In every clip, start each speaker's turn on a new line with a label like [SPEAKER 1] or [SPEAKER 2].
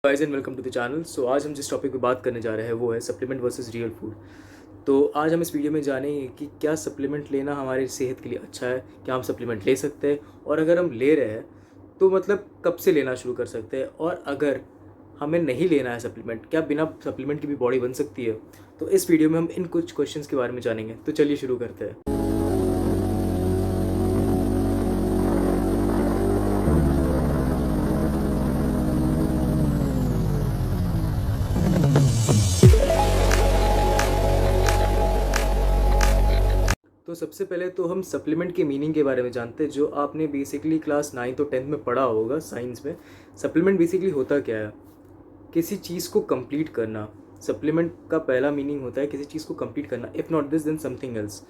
[SPEAKER 1] Guys and welcome to the channel. So आज हम जिस टॉपिक पे बात करने जा रहे हैं वो है सप्लीमेंट वर्सेस रियल फूड। तो आज हम इस वीडियो में जानेंगे कि क्या सप्लीमेंट लेना हमारी सेहत के लिए अच्छा है, क्या हम सप्लीमेंट ले सकते हैं, और अगर हम ले रहे हैं तो मतलब कब से लेना शुरू कर सकते हैं, और अगर हमें नहीं लेना है सप्लीमेंट, क्या बिना सप्लीमेंट की भी बॉडी बन सकती है। तो इस वीडियो में हम इन कुछ क्वेश्चंस के बारे में जानेंगे। तो चलिए शुरू करते हैं। तो सबसे पहले तो हम सप्लीमेंट के मीनिंग के बारे में जानते हैं, जो आपने बेसिकली क्लास 9 और 10 में पढ़ा होगा साइंस में। सप्लीमेंट बेसिकली होता क्या है? किसी चीज़ को कंप्लीट करना। सप्लीमेंट का पहला मीनिंग होता है किसी चीज़ को कंप्लीट करना, if not this then something else.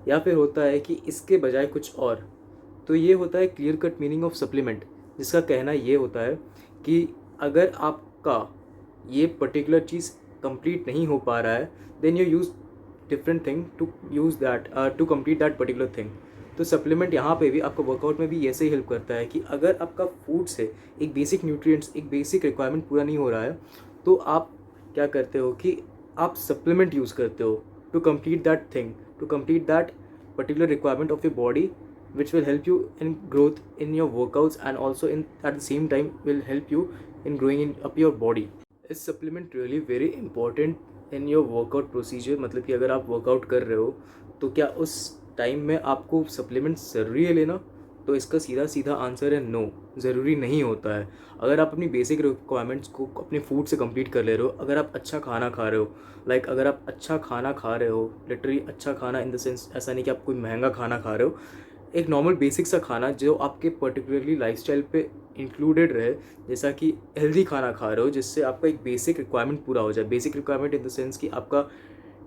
[SPEAKER 1] या फिर होता है कि इसके बजाय कुछ और। तो ये होता है clear cut meaning of supplement, जिसका कहना ये होता है कि अगर आपका ये पर्टिकुलर चीज़ कंप्लीट नहीं हो पा रहा है, then you use different thing to use that to complete that particular thing. तो सप्लीमेंट यहाँ पे भी आपको वर्कआउट में भी ऐसे ही हेल्प करता है कि अगर आपका फूड से एक बेसिक न्यूट्रिएंट्स, एक बेसिक रिक्वायरमेंट पूरा नहीं हो रहा है, तो आप क्या करते हो कि आप सप्लीमेंट यूज़ करते हो to complete that thing, to complete that particular requirement of your body, which will help you in growth in your workouts, and also in at the same time will help you in growing in up your body. Is supplement really very important in your workout procedure? मतलब कि अगर आप workout कर रहे हो तो क्या उस टाइम में आपको सप्लीमेंट ज़रूरी है लेना? तो इसका सीधा सीधा आंसर है नो, ज़रूरी नहीं होता है। अगर आप अपनी बेसिक रिक्वायरमेंट्स को अपने फूड से कंप्लीट कर ले रहे हो, अगर आप अच्छा खाना खा रहे हो, लाइक अगर आप अच्छा खाना खा रहे हो, लिटरली अच्छा खाना इन द सेंस ऐसा नहीं कि आप कोई महंगा खाना खा रहे हो, एक नॉर्मल बेसिक सा खाना जो आपके पर्टिकुलरली लाइफस्टाइल पे इंक्लूडेड रहे, जैसा कि हेल्दी खाना खा रहे हो जिससे आपका एक बेसिक रिक्वायरमेंट पूरा हो जाए। Basic requirement in the sense कि आपका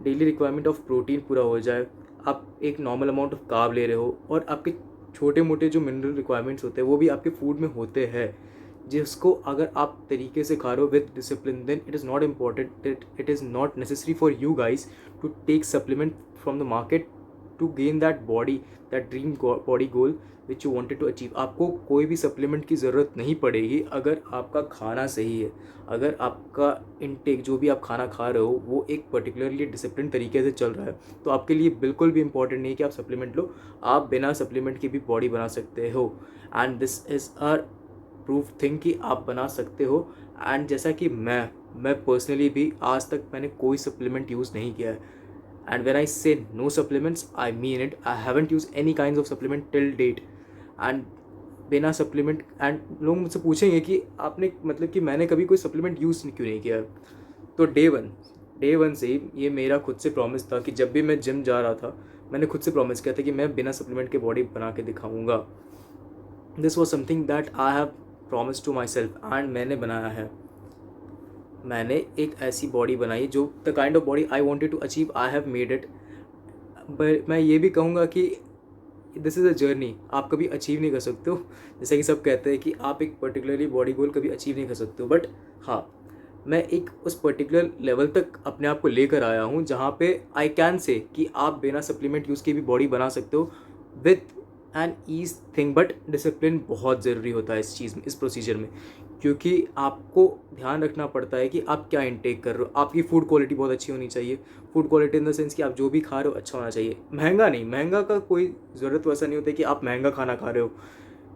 [SPEAKER 1] डेली रिक्वायरमेंट ऑफ प्रोटीन पूरा हो जाए, आप एक नॉर्मल अमाउंट ऑफ कार्ब ले रहे हो, और आपके छोटे मोटे जो मिनरल रिक्वायरमेंट्स होते हैं वो भी आपके फूड में होते हैं, जिसको अगर आप तरीके से खा रहे हो with discipline, then it is not important, it is not necessary for you guys to take supplement from the market to gain that body, that dream body goal which you wanted to achieve. आपको कोई भी supplement की ज़रूरत नहीं पड़ेगी अगर आपका खाना सही है, अगर आपका इनटेक जो भी आप खाना खा रहे हो वो एक पर्टिकुलरली डिसिप्लिन तरीके से चल रहा है, तो आपके लिए बिल्कुल भी इंपॉर्टेंट नहीं है कि आप सप्लीमेंट लो। आप बिना सप्लीमेंट की भी बॉडी बना सकते हो, and this is a proof thing कि आप बना सकते हो। एंड जैसा कि मैं पर्सनली भी आज तक मैंने कोई सप्लीमेंट यूज़ नहीं किया है, and when I say no supplements I mean it. I haven't used any kinds of supplement till date, and बिना सप्लीमेंट, एंड लोग मुझसे पूछेंगे कि आपने मतलब कि मैंने कभी कोई सप्लीमेंट यूज़ क्यों नहीं किया है। तो डे वन से ही ये मेरा खुद से प्रॉमिस था कि जब भी मैं जिम जा रहा था मैंने खुद से प्रॉमिस किया था कि मैं बिना सप्लीमेंट के बॉडी बना के दिखाऊंगा। This was something that I have promise to myself, and मैंने बनाया है। मैंने एक ऐसी बॉडी बनाई जो the kind of body I wanted to achieve, I have made it. But मैं ये भी कहूँगा कि दिस इज़ अ जर्नी, आप कभी अचीव नहीं कर सकते हो। जैसे कि सब कहते हैं कि आप एक पर्टिकुलरली बॉडी गोल कभी अचीव नहीं कर सकते हो, बट हाँ, मैं एक उस पर्टिकुलर लेवल तक अपने आप को लेकर आया हूँ जहाँ पे आई कैन से कि आप बिना सप्लीमेंट यूज़ के भी बॉडी बना सकते हो with an ease thing. But discipline बहुत ज़रूरी होता है इस चीज़ में, इस प्रोसीजर में, क्योंकि आपको ध्यान रखना पड़ता है कि आप क्या इंटेक कर रहे हो। आपकी फूड क्वालिटी बहुत अच्छी होनी चाहिए। Food quality in the sense कि आप जो भी खा रहे हो अच्छा होना चाहिए। महंगा नहीं, महंगा का कोई ज़रूरत वैसा नहीं होता कि आप महंगा खाना खा रहे हो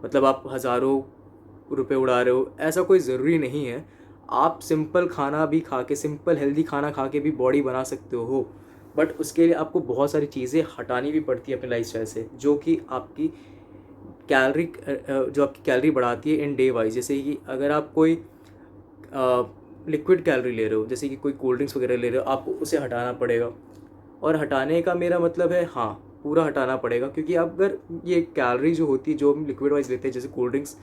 [SPEAKER 1] मतलब आप हज़ारों रुपए उड़ा रहे हो, ऐसा कोई ज़रूरी नहीं है। आप सिंपल खाना भी खा के, सिंपल हेल्दी खाना खा के भी बॉडी बना सकते हो, बट उसके लिए आपको बहुत सारी चीज़ें हटानी भी पड़ती है अपने लाइफस्टाइल से, जो कि आपकी कैलोरी जो आपकी कैलोरी बढ़ाती है इन डे वाइज। जैसे कि अगर आप कोई लिक्विड कैलोरी ले रहे हो, जैसे कि कोई कोल्ड ड्रिंक्स वगैरह ले रहे हो, आपको उसे हटाना पड़ेगा। और हटाने का मेरा मतलब है हाँ, पूरा हटाना पड़ेगा, क्योंकि अगर ये कैलोरी जो होती है जो हम लिक्विड वाइज लेते हैं जैसे कोल्ड ड्रिंक्स,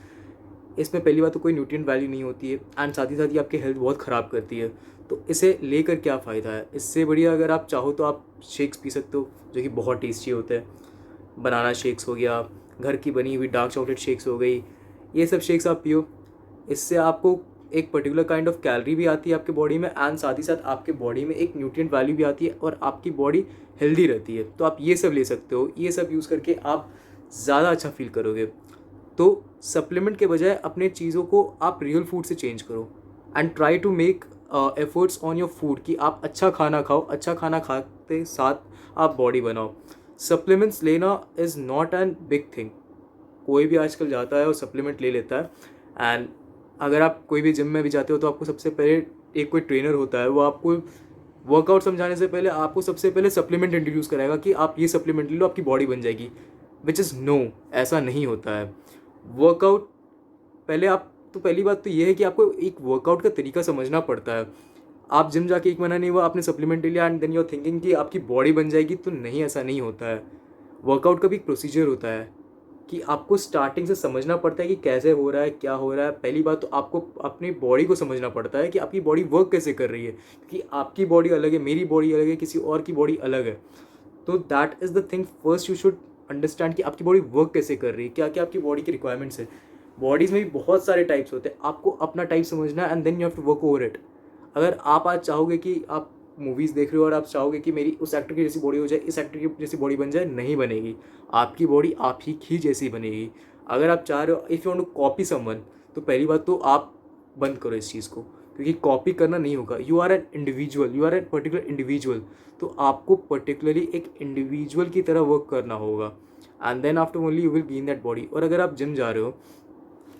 [SPEAKER 1] इसमें पहली बात तो कोई न्यूट्रिएंट वैल्यू नहीं होती है, एंड साथ ही आपकी हेल्थ बहुत ख़राब करती है। तो इसे लेकर क्या फ़ायदा है? इससे बढ़िया अगर आप चाहो तो आप शेक्स पी सकते हो जो कि बहुत टेस्टी होते हैं। बनाना शेक्स हो गया, घर की बनी हुई डार्क चॉकलेट शेक्स हो गई, ये सब शेक्स आप पियो। इससे आपको एक पर्टिकुलर काइंड ऑफ कैलोरी भी आती है आपके बॉडी में, एंड साथ ही साथ आपके बॉडी में एक न्यूट्रिएंट वैल्यू भी आती है, और आपकी बॉडी हेल्दी रहती है। तो आप ये सब ले सकते हो, ये सब यूज़ करके आप ज़्यादा अच्छा फील करोगे। तो सप्लीमेंट के बजाय अपने चीज़ों को आप रियल फूड से चेंज करो। And try to make efforts on your food कि आप अच्छा खाना खाओ, अच्छा खाना खाते साथ आप बॉडी बनाओ। सप्लीमेंट्स लेना is not an big thing. कोई भी आजकल जाता है और सप्लीमेंट ले लेता है। एंड अगर आप कोई भी जिम में भी जाते हो तो आपको सबसे पहले एक कोई ट्रेनर होता है, वो आपको वर्कआउट समझाने से पहले आपको सबसे पहले सप्लीमेंट इंट्रोड्यूस कराएगा कि आप ये सप्लीमेंट ले लो, आपकी बॉडी बन जाएगी। विच इज़ नो, ऐसा नहीं होता है। वर्कआउट पहले आप तो पहली बात तो ये है कि आपको एक वर्कआउट का तरीका समझना पड़ता है। आप जिम जाके एक महीना नहीं हुआ, आपने सप्लीमेंट ले लिया and then you are thinking कि आपकी बॉडी बन जाएगी, तो नहीं, ऐसा नहीं होता है। वर्कआउट का भी एक प्रोसीजर होता है कि आपको स्टार्टिंग से समझना पड़ता है कि कैसे हो रहा है, क्या हो रहा है। पहली बात तो आपको अपनी बॉडी को समझना पड़ता है कि आपकी बॉडी वर्क कैसे कर रही है, क्योंकि आपकी बॉडी अलग है, मेरी बॉडी अलग है, किसी और की बॉडी अलग है। तो that is the thing, first you should understand कि आपकी बॉडी वर्क कैसे कर रही है, क्या क्या आपकी बॉडी की रिक्वायरमेंट्स है। बॉडीज़ में भी बहुत सारे टाइप्स होते हैं, आपको अपना टाइप समझना है and then you have to work over it. अगर आप आज चाहोगे कि आप मूवीज़ देख रहे हो और आप चाहोगे कि मेरी उस एक्टर की जैसी बॉडी हो जाए, इस एक्टर की जैसी बॉडी बन जाए, नहीं बनेगी। आपकी बॉडी आप ही जैसी बनेगी। अगर आप चाह रहे हो, if you want to copy someone, तो पहली बात तो आप बंद करो इस चीज़ को, क्योंकि कॉपी करना नहीं होगा। You are an individual, you are an particular individual. तो आपको पर्टिकुलरली एक इंडिविजुअल की तरह वर्क करना होगा and then after only you will be in that body. और अगर आप जिम जा रहे हो,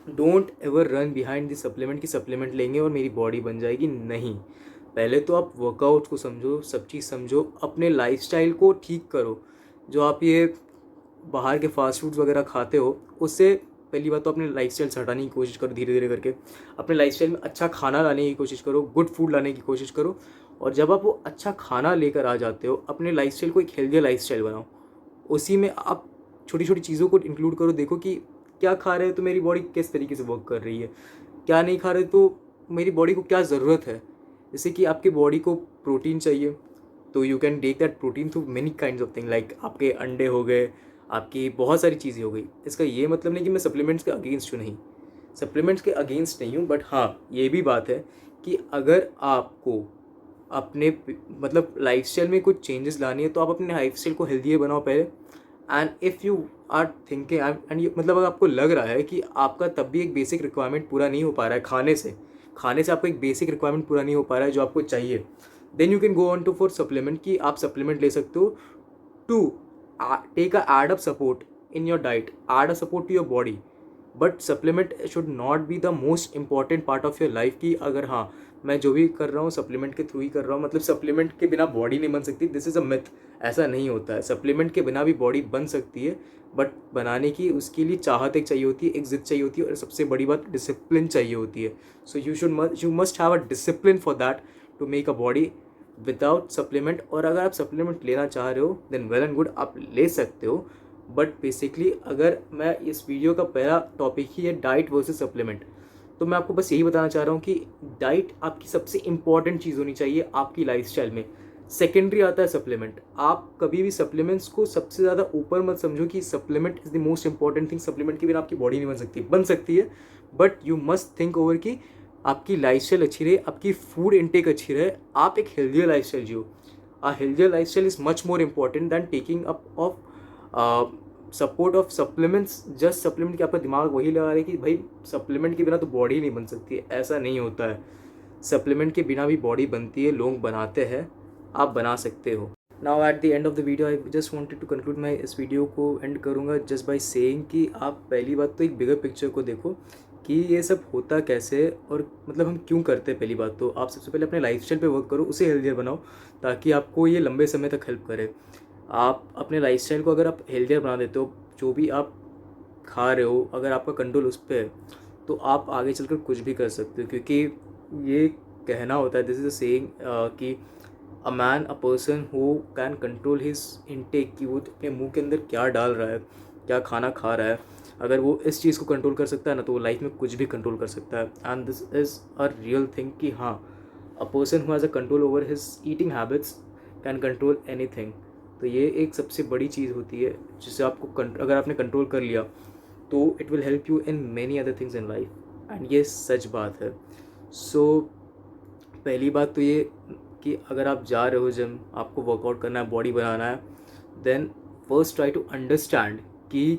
[SPEAKER 1] don't ever run behind the supplement, की सप्लीमेंट लेंगे और मेरी बॉडी बन जाएगी, नहीं। पहले तो आप वर्कआउट को समझो, सब चीज़ समझो, अपने लाइफस्टाइल को ठीक करो। जो आप ये बाहर के फास्ट फूड्स वगैरह खाते हो, उससे पहली बात तो अपने लाइफस्टाइल से हटाने की कोशिश करो, धीरे धीरे करके अपने लाइफस्टाइल में अच्छा खाना लाने की कोशिश करो, गुड फूड लाने की कोशिश करो। और जब आप वो अच्छा खाना लेकर आ जाते हो, अपने लाइफस्टाइल को एक हेल्दी लाइफस्टाइल बनाओ। उसी में आप छोटी छोटी चीज़ों को इंक्लूड करो। देखो कि क्या खा रहे हो तो मेरी बॉडी किस तरीके से वर्क कर रही है, क्या नहीं खा रहे तो मेरी बॉडी को क्या ज़रूरत है। जैसे कि आपकी बॉडी को प्रोटीन चाहिए, तो you can take that protein through many kinds of thing, like आपके अंडे हो गए, आपकी बहुत सारी चीज़ें हो गई। इसका ये मतलब नहीं कि मैं सप्लीमेंट्स के अगेंस्ट हूँ, नहीं, सप्लीमेंट्स के अगेंस्ट नहीं हूँ। बट हाँ, ये भी बात है कि अगर आपको अपने मतलब लाइफस्टाइल में कुछ चेंजेस लानी है, तो आप अपने लाइफस्टाइल को हेल्दी बनाओ पहले। And if you are thinking and ये मतलब अगर आपको लग रहा है कि आपका तब भी एक बेसिक रिक्वायरमेंट पूरा नहीं हो पा रहा है, खाने से आपको एक बेसिक रिक्वायरमेंट पूरा नहीं हो पा रहा है जो आपको चाहिए, then you can go on to for supplement, कि आप सप्लीमेंट ले सकते हो to take a add up support in your diet, add a support to your body. But supplement should not be the most important part of your life, कि अगर हाँ मैं जो भी कर रहा हूँ सप्लीमेंट के थ्रू ही कर रहा हूँ, मतलब सप्लीमेंट के बिना बॉडी नहीं बन सकती, दिस इज़ अ मिथ। ऐसा नहीं होता है, सप्लीमेंट के बिना भी बॉडी बन सकती है, बट बनाने की उसके लिए चाहत एक चाहिए होती है, एक जिद चाहिए होती है, और सबसे बड़ी बात डिसिप्लिन चाहिए होती है। So you must have a discipline for that to make a body without supplement. और अगर आप सप्लीमेंट लेना चाह रहे हो देन वेल एंड गुड, आप ले सकते हो। बट बेसिकली अगर मैं इस वीडियो का पहला टॉपिक ही है डाइट वर्सेस सप्लीमेंट, तो मैं आपको बस यही बताना चाह रहा हूँ कि डाइट आपकी सबसे इंपॉर्टेंट चीज़ होनी चाहिए आपकी लाइफस्टाइल में। सेकेंडरी आता है सप्लीमेंट। आप कभी भी सप्लीमेंट्स को सबसे ज़्यादा ऊपर मत समझो कि supplement is the most important thing, supplement के बिना आपकी बॉडी नहीं बन सकती है। But you must think over कि आपकी लाइफस्टाइल अच्छी रहे, आपकी फूड इनटेक अच्छी रहे, आप एक healthier lifestyle Jio. A healthier lifestyle is much more important than taking up of support of supplements. Just supplement के आपका दिमाग वही लगा रहा है कि भाई सप्लीमेंट के बिना तो बॉडी नहीं बन सकती है, ऐसा नहीं होता है। सप्लीमेंट के बिना भी बॉडी बनती है, लोग बनाते हैं, आप बना सकते हो। Now at the end of the video I just wanted to conclude, मैं इस वीडियो को एंड करूँगा जस्ट बाय सेइंग कि आप पहली बात तो एक बिगर पिक्चर को देखो कि ये सब होता कैसे है और मतलब हम क्यों करते हैं। पहली बात तो आप सबसे पहले अपने लाइफस्टाइल पे वर्क करो, उसे हेल्दियर बनाओ ताकि आपको ये लंबे समय तक हेल्प करे। आप अपने लाइफस्टाइल को अगर आप हेल्दियर बना देते हो, जो भी आप खा रहे हो अगर आपका कंट्रोल उस पर है, तो आप आगे चलकर कुछ भी कर सकते हो। क्योंकि ये कहना होता है, दिस इज़ अ सेइंग कि a man a person who can control his intake, कि वो अपने मुंह के अंदर क्या डाल रहा है, क्या खाना खा रहा है, अगर वो इस चीज़ को कंट्रोल कर सकता है ना, तो वो लाइफ में कुछ भी कंट्रोल कर सकता है। And this is a real thing कि हाँ, a person who has a control over his eating habits can control anything. तो ये एक सबसे बड़ी चीज़ होती है जिसे आपको अगर आपने कंट्रोल कर लिया तो it will help you in many other things in life, and ये सच बात है। सो पहली बात तो ये कि अगर आप जा रहे हो जिम, आपको वर्कआउट करना है, बॉडी बनाना है, then first try to understand कि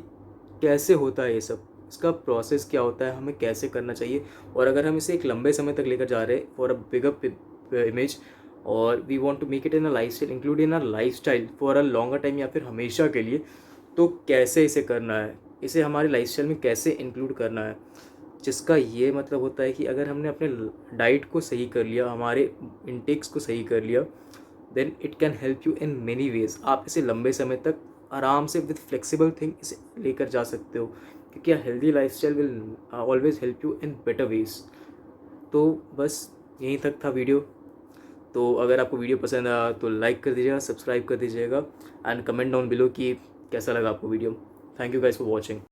[SPEAKER 1] कैसे होता है ये सब। इसका प्रोसेस क्या होता है, हमें कैसे करना चाहिए, और अगर हम इसे एक लंबे समय तक लेकर जा रहे हैं फॉर अ बिगर इमेज, और we want to make it in a lifestyle, include in a lifestyle for a longer time या फिर हमेशा के लिए, तो कैसे इसे करना है, इसे हमारी लाइफ स्टाइल में कैसे इंक्लूड करना है। जिसका ये मतलब होता है कि अगर हमने अपने डाइट को सही कर लिया, हमारे इंटेक्स को सही कर लिया, then it can help you in many ways. आप इसे लंबे समय तक आराम से विद फ्लेक्सिबल थिंग इसे लेकर जा सकते हो, क्योंकि healthy life style will always help you in better ways. तो बस यहीं तक था वीडियो। तो अगर आपको वीडियो पसंद आया तो लाइक कर दीजिएगा, सब्सक्राइब कर दीजिएगा, एंड कमेंट डाउन बिलो कि कैसा लगा आपको video. Thank you guys for watching.